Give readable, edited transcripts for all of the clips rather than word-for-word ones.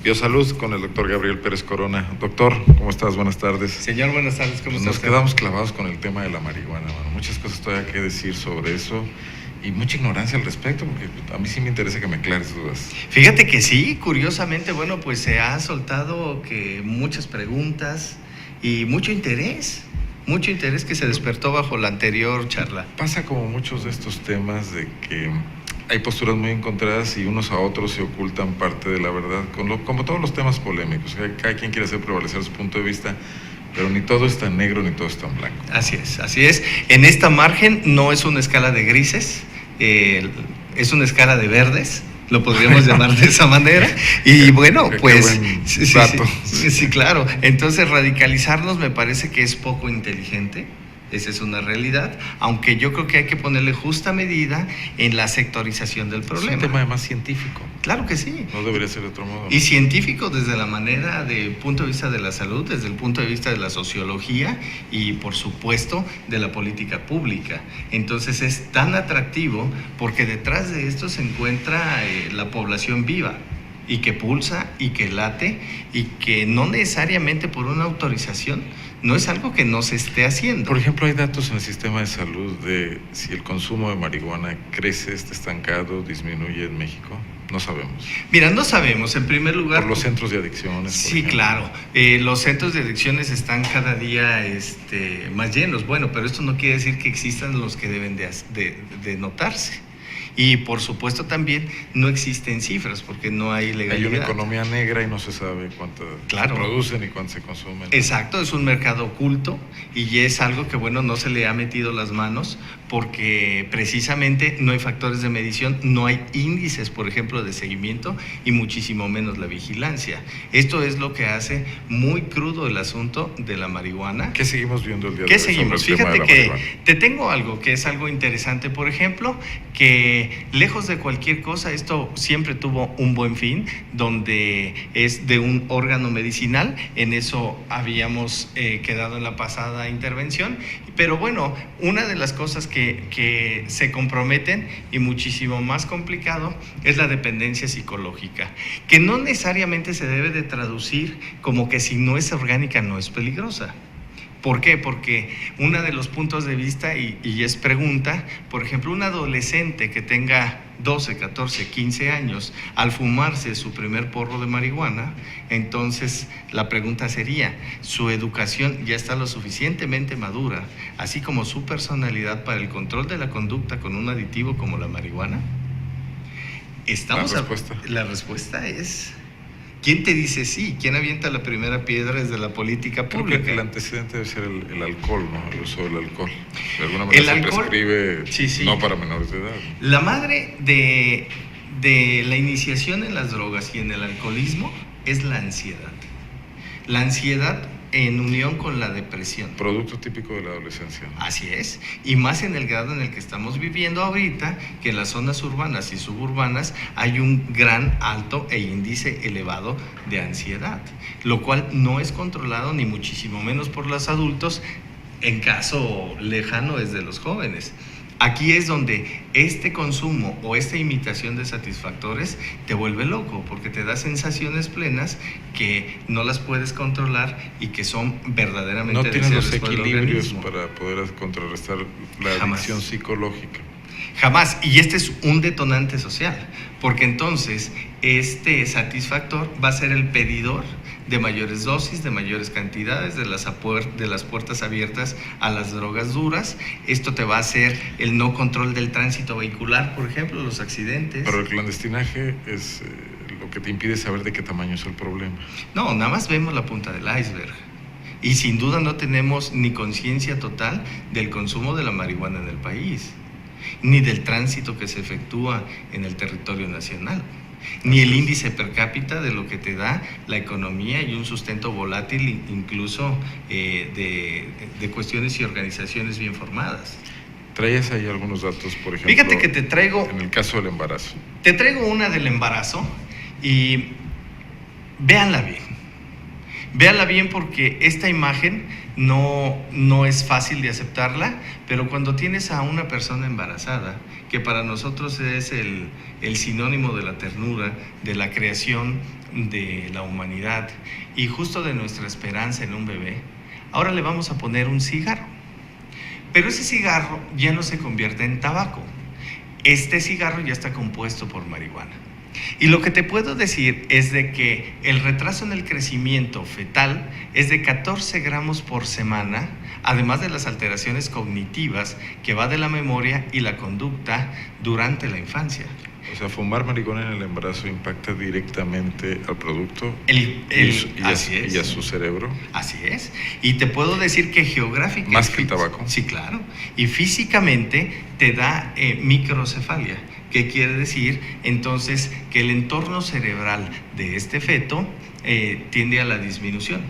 Biosalud con el doctor Gabriel Pérez Corona. Doctor, ¿cómo estás? Buenas tardes. Señor, buenas tardes, ¿cómo estás? Nos quedamos clavados con el tema de la marihuana, mano. Muchas cosas todavía que decir sobre eso y mucha ignorancia al respecto, porque a mí sí me interesa que me aclares dudas. Fíjate que sí, curiosamente, bueno, pues se ha soltado que muchas preguntas y mucho interés que se despertó bajo la anterior charla. Pasa como muchos de estos temas de que hay posturas muy encontradas y unos a otros se ocultan parte de la verdad, como todos los temas polémicos. Cada quien quiere hacer prevalecer su punto de vista, pero ni todo es tan negro ni todo es tan blanco. Así es. En esta margen no es una escala de grises, es una escala de verdes, lo podríamos llamar de esa manera. Y bueno, pues sí, claro. Entonces radicalizarnos me parece que es poco inteligente. Esa es una realidad, aunque yo creo que hay que ponerle justa medida en la sectorización del problema. Es un tema además científico. Claro que sí. No debería ser de otro modo. Y científico desde la manera de punto de vista de la salud, desde el punto de vista de la sociología y por supuesto de la política pública. Entonces es tan atractivo porque detrás de esto se encuentra la población viva y que pulsa y que late y que no necesariamente por una autorización no es algo que no se esté haciendo. Por ejemplo, hay datos en el sistema de salud de si el consumo de marihuana crece, está estancado, disminuye en México. No sabemos. Mira, no sabemos, en primer lugar... Por los centros de adicciones. Sí, claro. Los centros de adicciones están cada día más llenos. Bueno, pero esto no quiere decir que existan los que deben de notarse. Y por supuesto también no existen cifras porque no hay legalidad. Hay una economía negra y no se sabe cuánto se producen y cuánto se consumen. Exacto, es un mercado oculto y es algo que, bueno, no se le ha metido las manos porque precisamente no hay factores de medición, no hay índices, por ejemplo, de seguimiento y muchísimo menos la vigilancia. Esto es lo que hace muy crudo el asunto de la marihuana. ¿Qué seguimos viendo el día de hoy? ¿Qué seguimos? Fíjate que te tengo algo que es algo interesante, por ejemplo, que lejos de cualquier cosa, esto siempre tuvo un buen fin, donde es de un órgano medicinal, en eso habíamos quedado en la pasada intervención, pero bueno, una de las cosas que se comprometen y muchísimo más complicado es la dependencia psicológica, que no necesariamente se debe de traducir como que si no es orgánica no es peligrosa. ¿Por qué? Porque uno de los puntos de vista, y es pregunta, por ejemplo, un adolescente que tenga 12, 14, 15 años, al fumarse su primer porro de marihuana, entonces la pregunta sería, ¿su educación ya está lo suficientemente madura, así como su personalidad para el control de la conducta con un aditivo como la marihuana? La respuesta es... ¿Quién te dice sí? ¿Quién avienta la primera piedra desde la política pública? Creo que el antecedente debe ser el alcohol, ¿no? El uso del alcohol. De alguna manera se prescribe no para menores de edad. La madre de la iniciación en las drogas y en el alcoholismo es la ansiedad. La ansiedad en unión con la depresión. Producto típico de la adolescencia, ¿no? Así es, y más en el grado en el que estamos viviendo ahorita, que en las zonas urbanas y suburbanas hay un gran alto e índice elevado de ansiedad, lo cual no es controlado ni muchísimo menos por los adultos, en caso lejano es de los jóvenes. Aquí es donde este consumo o esta imitación de satisfactores te vuelve loco porque te da sensaciones plenas que no las puedes controlar y que son verdaderamente no tienes los equilibrios para poder contrarrestar la adicción psicológica. Jamás, y este es un detonante social, porque entonces este satisfactor va a ser el pedidor de mayores dosis, de mayores cantidades, de las puertas abiertas a las drogas duras. Esto te va a hacer el no control del tránsito vehicular, por ejemplo, los accidentes. Pero el clandestinaje es lo que te impide saber de qué tamaño es el problema. No, nada más vemos la punta del iceberg. Y sin duda no tenemos ni conciencia total del consumo de la marihuana en el país, ni del tránsito que se efectúa en el territorio nacional, ni el índice per cápita de lo que te da la economía y un sustento volátil incluso de cuestiones y organizaciones bien formadas. Traías ahí algunos datos, por ejemplo. Fíjate que te traigo... En el caso del embarazo. Te traigo una del embarazo y véanla bien. Véala bien porque esta imagen no es fácil de aceptarla, pero cuando tienes a una persona embarazada, que para nosotros es el sinónimo de la ternura, de la creación de la humanidad y justo de nuestra esperanza en un bebé, ahora le vamos a poner un cigarro. Pero ese cigarro ya no se convierte en tabaco. Este cigarro ya está compuesto por marihuana. Y lo que te puedo decir es de que el retraso en el crecimiento fetal es de 14 gramos por semana, además de las alteraciones cognitivas que va de la memoria y la conducta durante la infancia. O sea, fumar marihuana en el embarazo impacta directamente al producto y a su cerebro. Así es. Y te puedo decir que geográficamente... Más que el tabaco. Sí, claro. Y físicamente te da microcefalia. ¿Qué quiere decir? Entonces, que el entorno cerebral de este feto tiende a la disminución.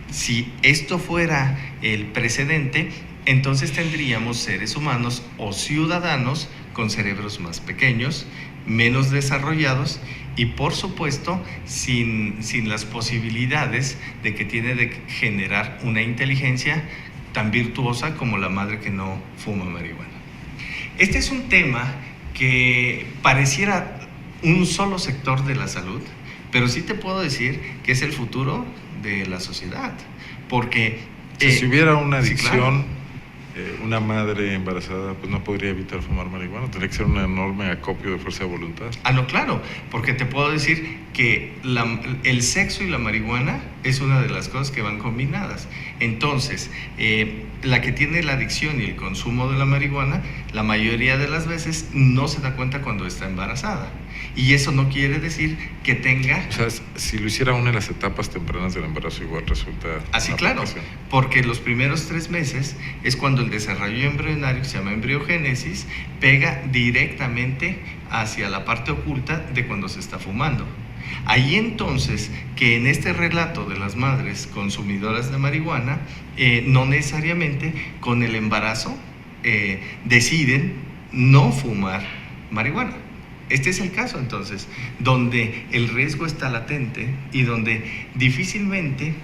Si esto fuera el precedente, entonces tendríamos seres humanos o ciudadanos con cerebros más pequeños, menos desarrollados y por supuesto sin las posibilidades de que tiene de generar una inteligencia tan virtuosa como la madre que no fuma marihuana. Este es un tema que pareciera un solo sector de la salud, pero sí te puedo decir que es el futuro de la sociedad, porque... si hubiera una adicción... Sí, claro. Una madre embarazada pues no podría evitar fumar marihuana, tendría que ser un enorme acopio de fuerza de voluntad. No, claro, porque te puedo decir que el sexo y la marihuana es una de las cosas que van combinadas. Entonces, la que tiene la adicción y el consumo de la marihuana, la mayoría de las veces no se da cuenta cuando está embarazada. Y eso no quiere decir que tenga... O sea, si lo hiciera una en las etapas tempranas del embarazo, igual resulta... Así, claro, porque los primeros 3 meses es cuando el desarrollo embrionario, que se llama embriogénesis, pega directamente hacia la parte oculta de cuando se está fumando. Ahí entonces, que en este relato de las madres consumidoras de marihuana, no necesariamente con el embarazo deciden no fumar marihuana. Este es el caso entonces, donde el riesgo está latente y donde difícilmente,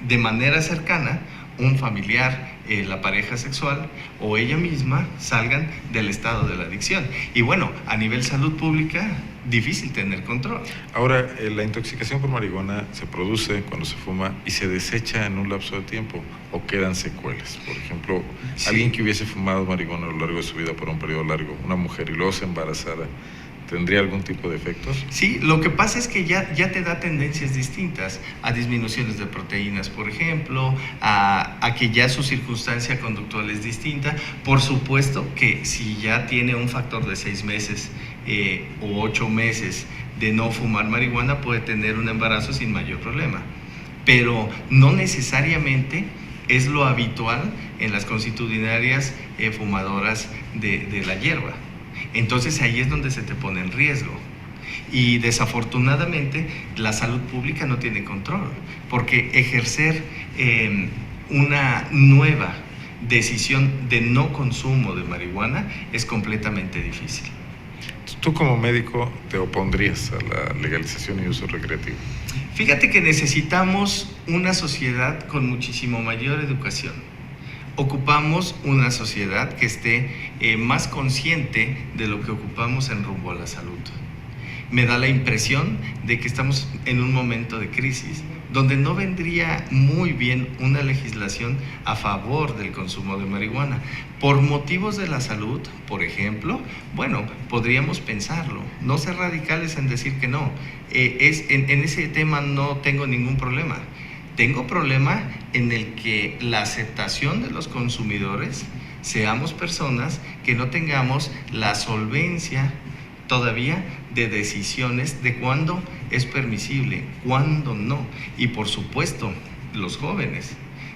de manera cercana, un familiar, la pareja sexual o ella misma salgan del estado de la adicción. Y bueno, a nivel salud pública, difícil tener control. Ahora, la intoxicación por marihuana se produce cuando se fuma y se desecha en un lapso de tiempo o quedan secuelas. Por ejemplo, sí. Alguien que hubiese fumado marihuana a lo largo de su vida por un periodo largo, una mujer, y luego se embarazara, ¿tendría algún tipo de efectos? Sí, lo que pasa es que ya te da tendencias distintas a disminuciones de proteínas, por ejemplo, a que ya su circunstancia conductual es distinta. Por supuesto que si ya tiene un factor de 6 meses o 8 meses de no fumar marihuana, puede tener un embarazo sin mayor problema. Pero no necesariamente es lo habitual en las consuetudinarias fumadoras de la hierba. Entonces ahí es donde se te pone en riesgo. Y desafortunadamente la salud pública no tiene control, porque ejercer una nueva decisión de no consumo de marihuana es completamente difícil. ¿Tú como médico te opondrías a la legalización y uso recreativo? Fíjate que necesitamos una sociedad con muchísimo mayor educación. Ocupamos una sociedad que esté más consciente de lo que ocupamos en rumbo a la salud. Me da la impresión de que estamos en un momento de crisis donde no vendría muy bien una legislación a favor del consumo de marihuana. Por motivos de la salud, por ejemplo, bueno, podríamos pensarlo, no ser radicales en decir que no. En ese tema no tengo ningún problema. Tengo problema en el que la aceptación de los consumidores seamos personas que no tengamos la solvencia todavía de decisiones de cuándo es permisible, cuándo no. Y por supuesto, los jóvenes.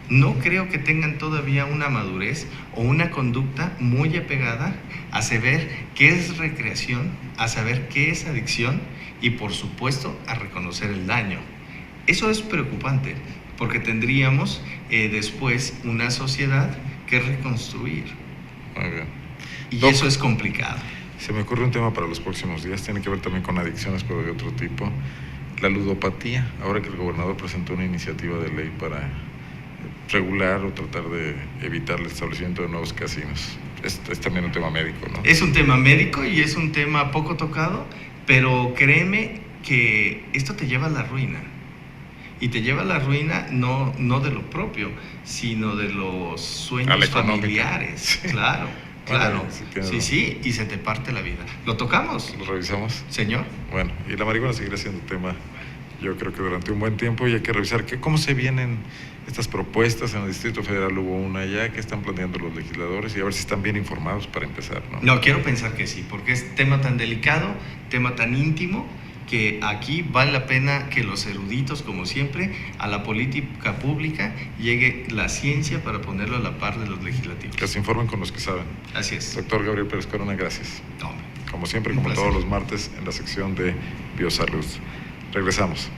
No creo que tengan todavía una madurez o una conducta muy apegada a saber qué es recreación, a saber qué es adicción y por supuesto a reconocer el daño. Eso es preocupante porque tendríamos después una sociedad que reconstruir. Muy bien. Y eso es complicado. Se me ocurre un tema para los próximos días, tiene que ver también con adicciones, pero de otro tipo. la ludopatía, ahora que el gobernador presentó una iniciativa de ley para regular o tratar de evitar el establecimiento de nuevos casinos. Es también un tema médico, ¿no? Es un tema médico y es un tema poco tocado, pero créeme que esto te lleva a la ruina. Y te lleva a la ruina no de lo propio, sino de los sueños familiares. Sí. Claro. Claro, sí, y se te parte la vida. ¿Lo tocamos? ¿Lo revisamos? Señor. Bueno, y la marihuana seguirá siendo tema, yo creo que durante un buen tiempo, y hay que revisar cómo se vienen estas propuestas. En el Distrito Federal hubo una ya, que están planteando los legisladores, y a ver si están bien informados para empezar, ¿no? No, quiero pensar que sí, porque es tema tan delicado, tema tan íntimo, que aquí vale la pena que los eruditos, como siempre, a la política pública llegue la ciencia para ponerlo a la par de los legislativos. Que se informen con los que saben. Así es. Doctor Gabriel Pérez Corona, gracias. No, como siempre, como todos los martes, en la sección de Biosalud. Regresamos.